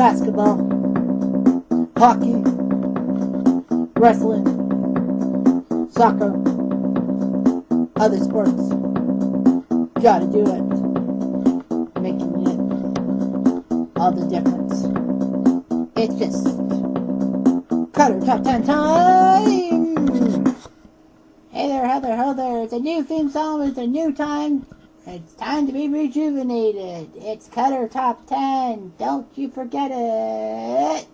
basketball, hockey, wrestling, soccer, other sports. Gotta do it. Making it all the difference. It's just Cutter Top 10 time! Hey there, ho there. It's a new theme song. It's a new time. It's time to be rejuvenated. It's Cutter Top 10. Don't you forget it.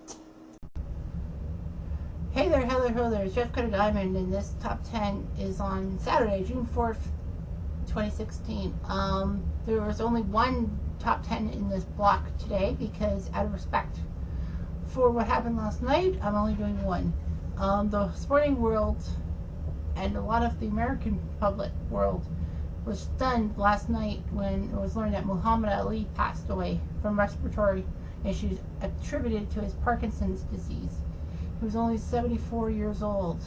Hey there, ho there. It's Jeff Cutter Diamond, and this Top 10 is on Saturday, June 4th, 2016. There was only one Top 10 in this block today because, out of respect for what happened last night, I'm only doing one. The sporting world and a lot of the American public world was stunned last night when it was learned that Muhammad Ali passed away from respiratory issues attributed to his Parkinson's disease. He was only 74 years old.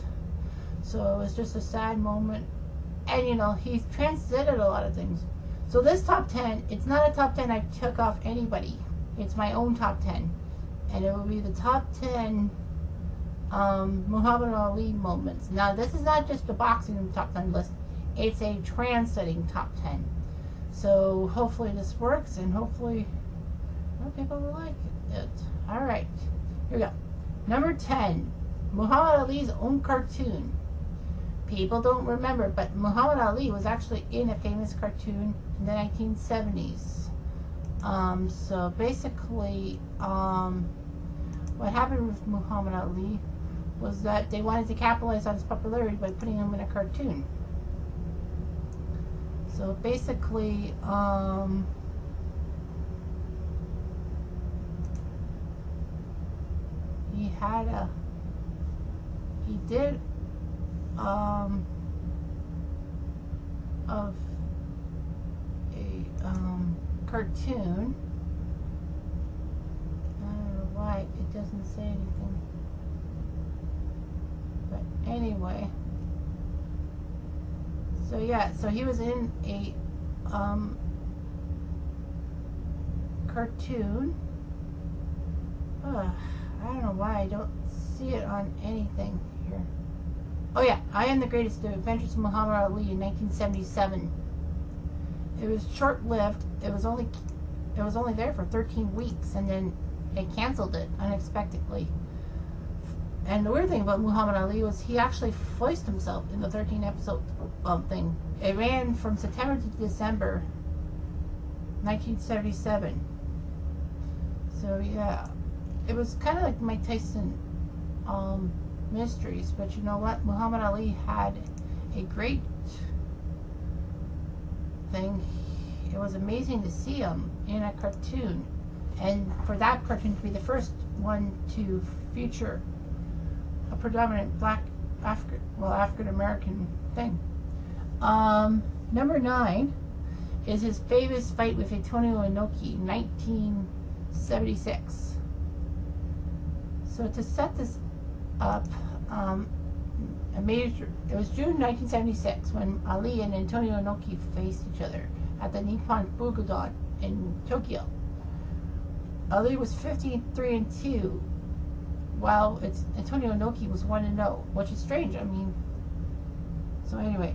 So it was just a sad moment. And you know, he's transcended a lot of things. So this top 10, it's not a top 10 I took off anybody. It's my own top 10. And it will be the top 10 Muhammad Ali moments. Now this is not just a boxing top 10 list. It's a trend-setting top 10. So hopefully this works, and hopefully people will like it. Alright, here we go. Number 10, Muhammad Ali's own cartoon. People don't remember, but Muhammad Ali was actually in a famous cartoon in the 1970s. So basically, what happened with Muhammad Ali was that they wanted to capitalize on his popularity by putting him in a cartoon. So basically, he did of a cartoon. I don't know why it doesn't say anything, but anyway. So yeah, so he was in a cartoon. I don't know why I don't see it on anything here. Oh yeah, I Am the Greatest: The Adventures of Muhammad Ali in 1977. It was short-lived. It was only there for 13 weeks, and then they canceled it unexpectedly. And the weird thing about Muhammad Ali was he actually voiced himself in the 13-episode thing. It ran from September to December 1977. So yeah, it was kind of like Mike Tyson Mysteries, but you know what? Muhammad Ali had a great thing. It was amazing to see him in a cartoon, and for that cartoon to be the first one to feature a predominant black African American thing. Number 9 is his famous fight with Antonio Inoki in 1976. So to set this up, it was June 1976 when Ali and Antonio Inoki faced each other at the Nippon Budokan in Tokyo. Ali was 53-2. While Antonio Inoki was 1-0, which is strange. I mean, so anyway,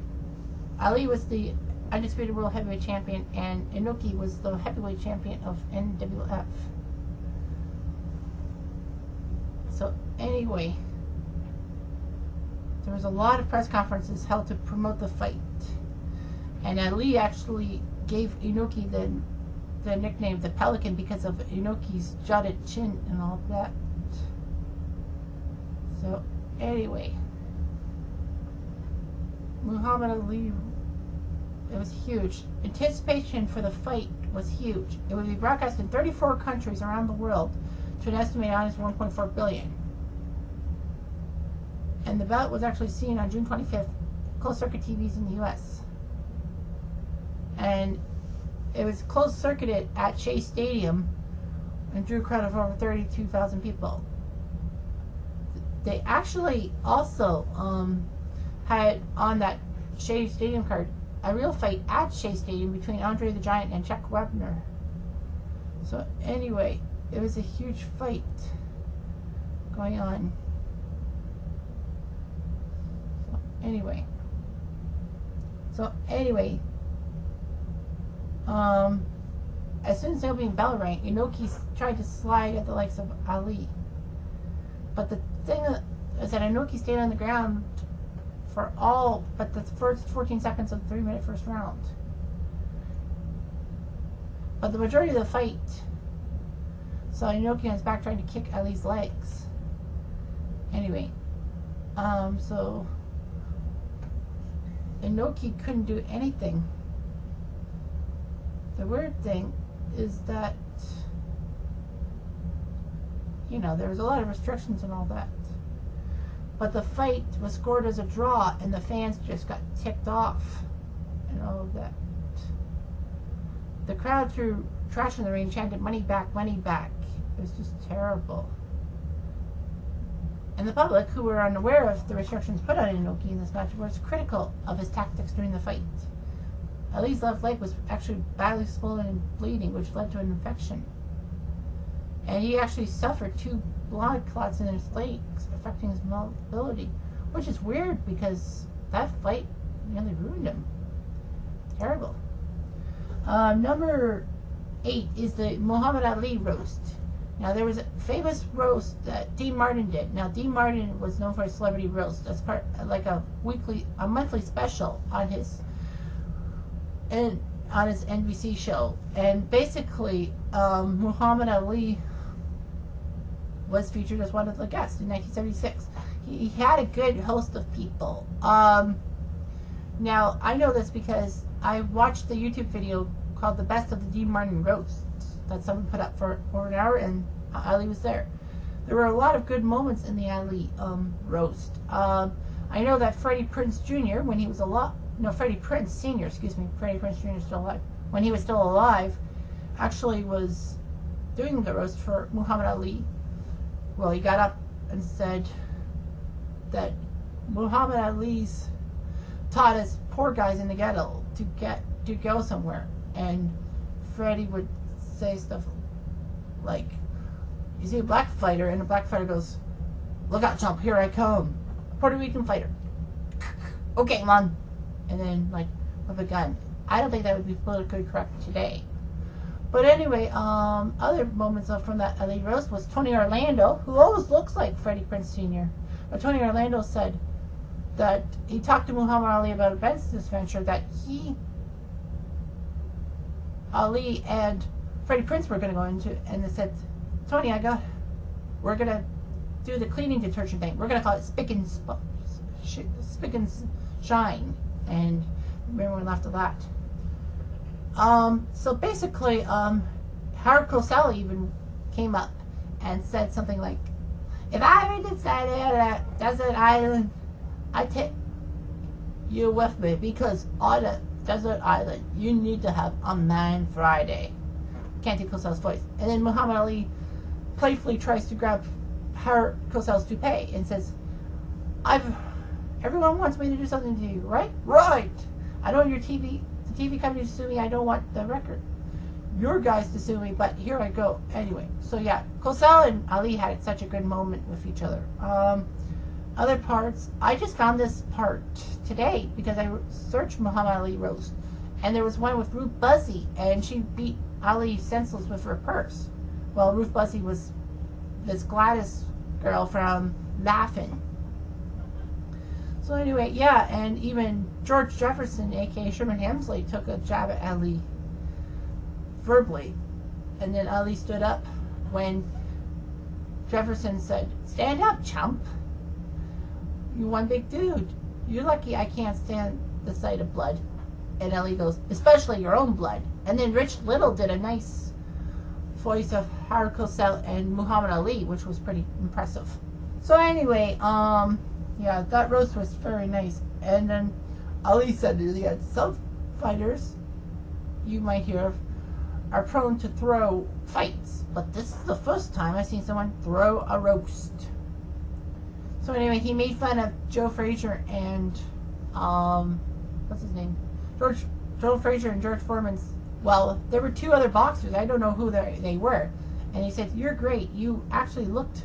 Ali was the undisputed world heavyweight champion, and Inoki was the heavyweight champion of NWF. So anyway, there was a lot of press conferences held to promote the fight, and Ali actually gave Inoki the nickname the Pelican because of Inoki's jutted chin and all that. So anyway, Muhammad Ali, it was huge. Anticipation for the fight was huge. It would be broadcast in 34 countries around the world to an estimated audience of 1.4 billion. And the bout was actually seen on June 25th, closed-circuit TVs in the U.S. And it was closed-circuited at Shea Stadium and drew a crowd of over 32,000 people. They actually also had on that Shea Stadium card a real fight at Shea Stadium between Andre the Giant and Chuck Webner. So anyway, it was a huge fight going on. So anyway, as soon as the opening bell rang, Inoki tried to slide at the likes of Ali. But the thing is that Inoki stayed on the ground for all but the first 14 seconds of the 3-minute first round. But the majority of the fight saw Inoki on his back trying to kick Ali's legs. Anyway, so Inoki couldn't do anything. The weird thing is that, you know, there was a lot of restrictions and all that. But the fight was scored as a draw, and the fans just got ticked off and all of that. The crowd threw trash in the ring, chanted money back, money back. It was just terrible. And the public, who were unaware of the restrictions put on Inoki in this match, was critical of his tactics during the fight. Ali's left leg was actually badly swollen and bleeding, which led to an infection. And he actually suffered 2 blood clots in his legs, affecting his mobility, which is weird because that fight nearly ruined him. Terrible. Number 8 is the Muhammad Ali roast. Now, there was a famous roast that Dean Martin did. Now, Dean Martin was known for his celebrity roast. That's part like a monthly special on his NBC show. And basically, Muhammad Ali was featured as one of the guests in 1976. He had a good host of people. Now, I know this because I watched the YouTube video called The Best of the Dean Martin Roast that someone put up for an hour, and Ali was there. There were a lot of good moments in the Ali roast. I know that Freddie Prinze Jr., when he was alive, no, Freddie Prinze Sr., excuse me, Freddie Prinze Jr. is still alive. When he was still alive, actually was doing the roast for Muhammad Ali. Well, he got up and said that Muhammad Ali's taught us poor guys in the ghetto to go somewhere. And Freddie would say stuff like, you see a black fighter, and a black fighter goes, "Look out, chump, here I come." A Puerto Rican fighter. "Okay, man." And then, like, with a gun. I don't think that would be politically correct today. But anyway, other moments from that Ali roast was Tony Orlando, who always looks like Freddie Prinze Sr. But Tony Orlando said that he talked to Muhammad Ali about a business venture that Ali and Freddie Prinze were going to go into, and they said, "Tony, we're going to do the cleaning detergent thing. We're going to call it Spick and Shine." And everyone laughed at that. So basically, Howard COsell even came up and said something like, "If I ever decided that Desert Island, I'd take you with me, because on a Desert Island, you need to have a Man Friday." Can't do COsell's voice. And then Muhammad Ali playfully tries to grab Howard COsell's toupee and says, "Everyone wants me to do something to you, right? Right! I don't want the TV company to sue me. I don't want the record. Your guys to sue me, but here I go." Anyway, so yeah, COsell and Ali had such a good moment with each other. Other parts, I just found this part today because I searched Muhammad Ali roast, and there was one with Ruth Buzzy, and she beat Ali senseless with her purse. Well, Ruth Buzzy was this Gladys girl from Laugh-In. So anyway, yeah, and even George Jefferson, a.k.a. Sherman Hemsley, took a jab at Ali verbally. And then Ali stood up when Jefferson said, "Stand up, chump. You one big dude. You're lucky I can't stand the sight of blood." And Ali goes, "Especially your own blood." And then Rich Little did a nice voice of Howard COsell and Muhammad Ali, which was pretty impressive. So anyway, yeah, that roast was very nice. And then Ali said that some fighters you might hear of are prone to throw fights, but this is the first time I've seen someone throw a roast. So anyway, he made fun of Joe Frazier and what's his name? Joe Frazier and George Foreman's. Well, there were 2 other boxers. I don't know who they were. And he said, "You're great. You actually looked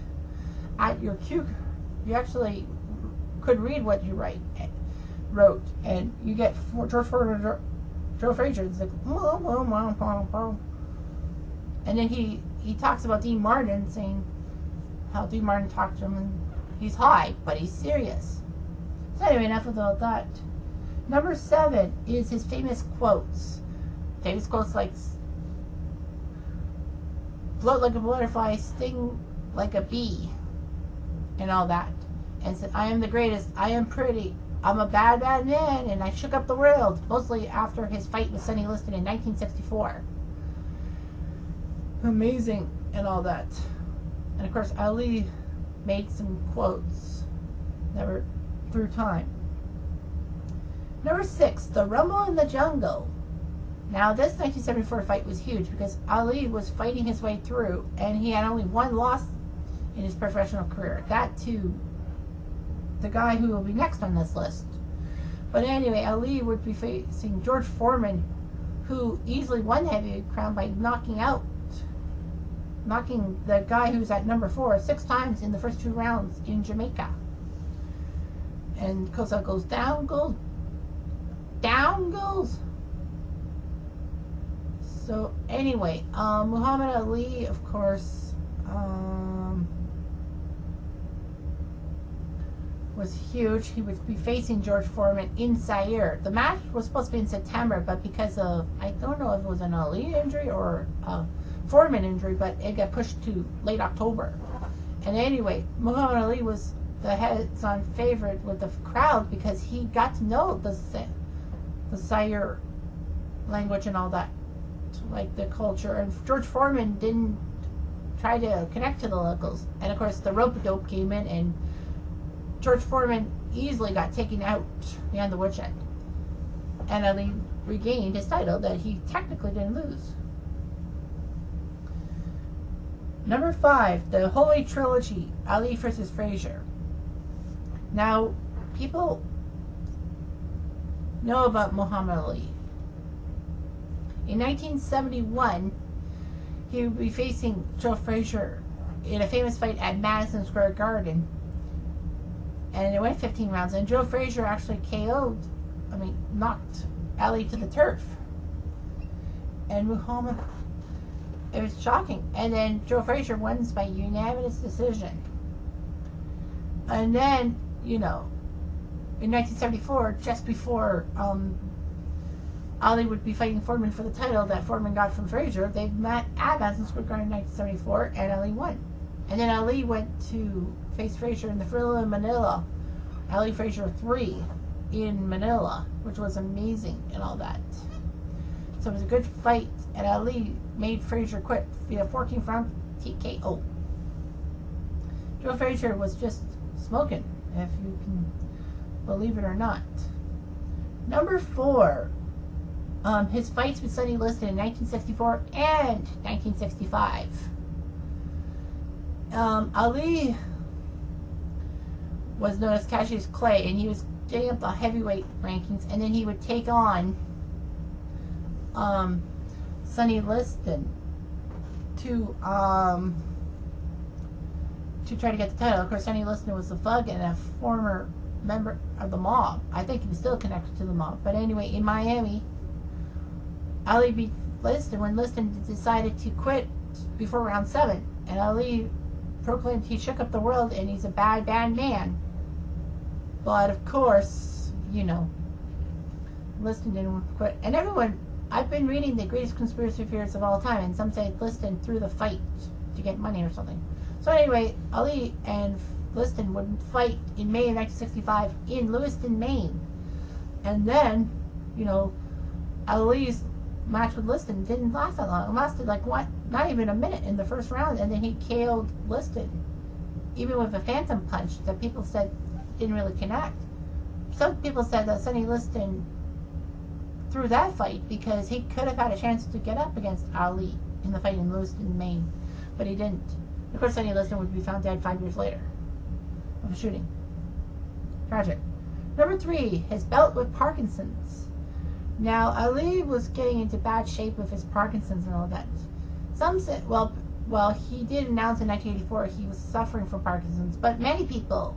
at your cue. You actually could read what you wrote, and you get George Foreman, Joe Frazier." It's like, and then he talks about Dean Martin, saying how Dean Martin talked to him, and he's high, but he's serious. So anyway, enough about that. Number 7 is his famous quotes. Famous quotes like, "Float like a butterfly, sting like a bee," and all that. And said, "I am the greatest, I am pretty, I'm a bad, bad man, and I shook up the world," mostly after his fight with Sonny Liston in 1964. Amazing, and all that. And of course, Ali made some quotes that were through time. Number 6, the Rumble in the Jungle. Now, this 1974 fight was huge because Ali was fighting his way through, and he had only one loss in his professional career. That to the guy who will be next on this list. But anyway, Ali would be facing George Foreman, who easily won the heavyweight crown by knocking the guy who's at number 4 6 times in the first 2 rounds in Jamaica. And COsell goes down, goes down, goes. So anyway, Muhammad Ali, of course, was huge. He would be facing George Foreman in Zaire. The match was supposed to be in September, but because of, I don't know if it was an Ali injury or a Foreman injury, but it got pushed to late October. And anyway, Muhammad Ali was the heads-on favorite with the crowd because he got to know the Zaire language and all that, like the culture. And George Foreman didn't try to connect to the locals. And of course, the rope-a-dope came in, and George Foreman easily got taken out beyond the woodshed. And Ali regained his title that he technically didn't lose. Number 5, the Holy Trilogy, Ali versus Frazier. Now, people know about Muhammad Ali. In 1971, he would be facing Joe Frazier in a famous fight at Madison Square Garden. And it went 15 rounds, and Joe Frazier actually knocked Ali to the turf. And Muhammad, it was shocking. And then Joe Frazier wins by unanimous decision. And then, in 1974, just before Ali would be fighting Foreman for the title that Foreman got from Frazier, they met at Madison Square Garden in 1974, and Ali won. And then Ali went to face Frazier in the Thrilla in Manila. Ali Frazier 3 in Manila, which was amazing and all that. So it was a good fight, and Ali made Frazier quit via 14th round TKO. Joe Frazier was just smoking, if you can believe it or not. Number 4, his fights with Sonny Liston in 1964 and 1965. Ali was known as Cassius Clay, and he was getting up the heavyweight rankings, and then he would take on Sonny Liston to try to get the title. Of course, Sonny Liston was a thug and a former member of the mob. I think he was still connected to the mob. But anyway, in Miami, Ali beat Liston when Liston decided to quit before round 7, and Ali proclaimed he shook up the world and he's a bad, bad man. But of course, Liston didn't quit. And everyone, I've been reading the greatest conspiracy theories of all time, and some say Liston threw the fight to get money or something. So anyway, Ali and Liston would fight in May of 1965 in Lewiston, Maine. And then, Ali's match with Liston didn't last that long. It lasted not even a minute in the first round, and then he KO'd Liston, even with a phantom punch that people said didn't really connect. Some people said that Sonny Liston threw that fight because he could have had a chance to get up against Ali in the fight in Lewiston, Maine, but he didn't. Of course, Sonny Liston would be found dead 5 years later of a shooting. Tragic. Number 3, his bout with Parkinsons. Now, Ali was getting into bad shape with his Parkinsons and all that. Some said, well, he did announce in 1984 he was suffering from Parkinson's, but many people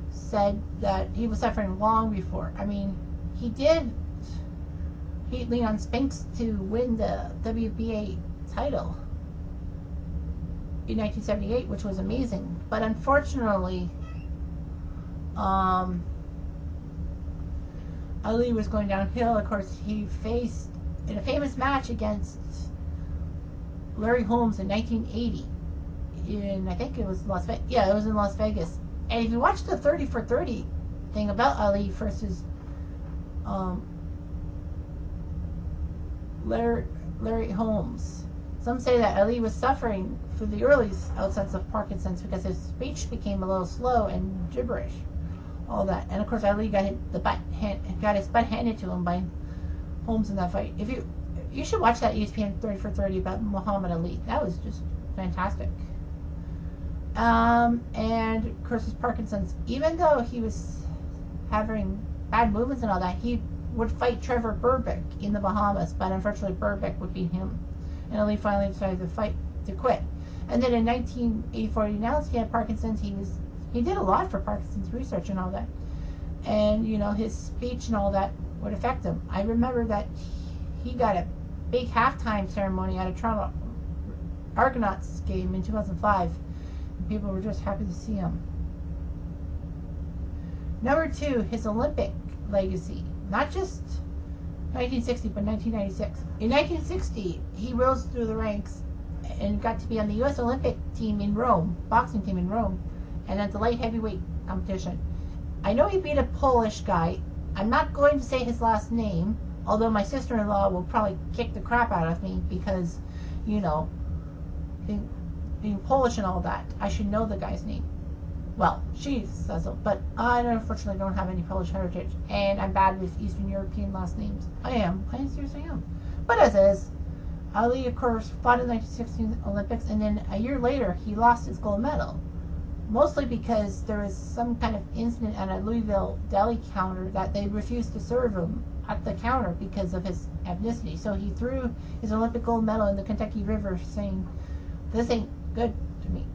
said that he was suffering long before. I mean, he did beat Leon Spinks to win the WBA title in 1978, which was amazing. But unfortunately, Ali was going downhill. Of course, he faced in a famous match against Larry Holmes in 1980. I think it was Las Vegas. Yeah, it was in Las Vegas. And if you watch the 30 for 30 thing about Ali versus Larry Holmes, some say that Ali was suffering for the early outset of Parkinson's because his speech became a little slow and gibberish, all that. And of course, Ali got his butt handed to him by Holmes in that fight. If you should watch that ESPN 30 for 30 about Muhammad Ali. That was just fantastic. And of course, his Parkinson's, even though he was having bad movements and all that, he would fight Trevor Berbick in the Bahamas, but unfortunately Berbick would beat him. And Ali finally decided to quit. And then in 1984, he announced he had Parkinson's. He did a lot for Parkinson's research and all that. And, you know, his speech and all that would affect him. I remember that he got a big halftime ceremony at a Toronto Argonauts game in 2005. And people were just happy to see him. Number 2, his Olympic legacy. Not just 1960, but 1996. In 1960, he rose through the ranks and got to be on the U.S. Olympic team in Rome, boxing team in Rome, and at the light heavyweight competition. I know he beat a Polish guy. I'm not going to say his last name, although my sister-in-law will probably kick the crap out of me because, you know, being Polish and all that, I should know the guy's name. Well, she says so, but I unfortunately don't have any Polish heritage, and I'm bad with Eastern European last names. I seriously am. But as is, Ali, of course, fought in the 1916 Olympics, and then a year later, he lost his gold medal. Mostly because there was some kind of incident at a Louisville deli counter that they refused to serve him at the counter because of his ethnicity. So he threw his Olympic gold medal in the Kentucky River saying, "This ain't good to me."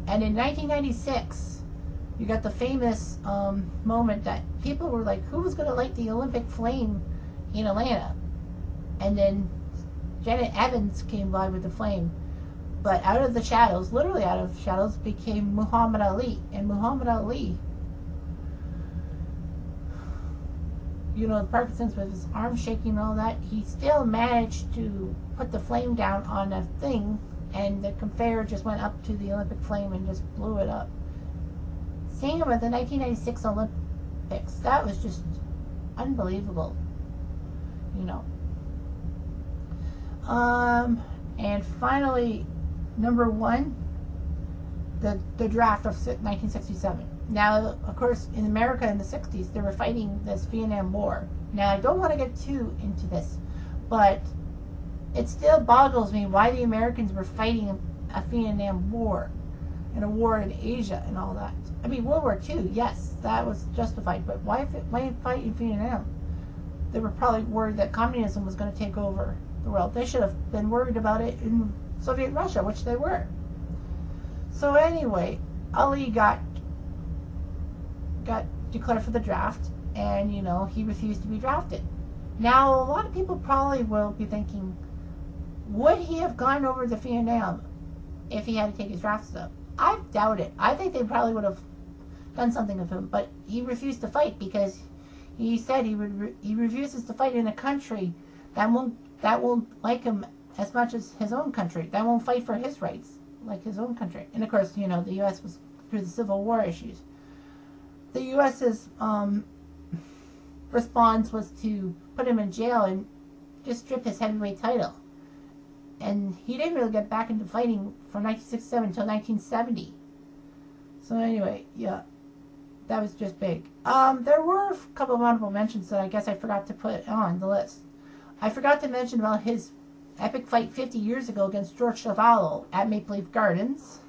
And in 1996, you got the famous moment that people were like, who was going to light the Olympic flame in Atlanta? And then Janet Evans came by with the flame. But out of the shadows, literally out of shadows, became Muhammad Ali. And Muhammad Ali, you know, Parkinson's with his arm shaking and all that, he still managed to put the flame down on a thing, and the conveyor just went up to the Olympic flame and just blew it up. Seeing him at the 1996 Olympics, that was just unbelievable, you know. And finally, number 1, the draft of 1967. Now, of course, in America in the 60s, they were fighting this Vietnam War. Now, I don't want to get too into this, but it still boggles me why the Americans were fighting a Vietnam War and a war in Asia and all that. I mean, World War II, yes, that was justified, but why fight in Vietnam? They were probably worried that communism was going to take over the world. They should have been worried about it in Soviet Russia, which they were. So anyway, Ali got declared for the draft, and, you know, he refused to be drafted. Now, a lot of people probably will be thinking, would he have gone over to Vietnam if he had to take his draft stuff? I doubt it. I think they probably would have done something with him, but he refused to fight because he said he refuses to fight in a country that won't like him as much as his own country. That won't fight for his rights like his own country. And of course, you know, the U.S. was through the Civil War issues. The U.S.'s response was to put him in jail and just strip his heavyweight title. And he didn't really get back into fighting from 1967 until 1970. So anyway, yeah, that was just big. There were a couple of honorable mentions that I guess I forgot to put on the list. I forgot to mention about his epic fight 50 years ago against George Chuvalo at Maple Leaf Gardens.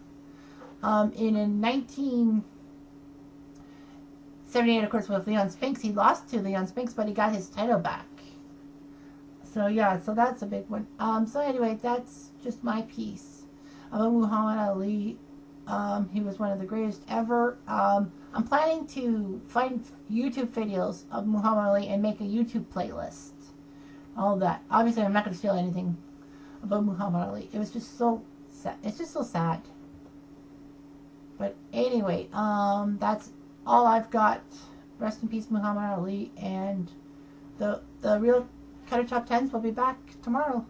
In 1978, of course, with Leon Spinks, he lost to Leon Spinks, but he got his title back. So yeah, so that's a big one. So anyway, that's just my piece about Muhammad Ali. He was one of the greatest ever. I'm planning to find YouTube videos of Muhammad Ali and make a YouTube playlist. All that. Obviously, I'm not going to steal anything about Muhammad Ali. It was just so sad. It's just so sad. But anyway, that's all I've got. Rest in peace, Muhammad Ali, and the real Cutter Top 10s will be back tomorrow.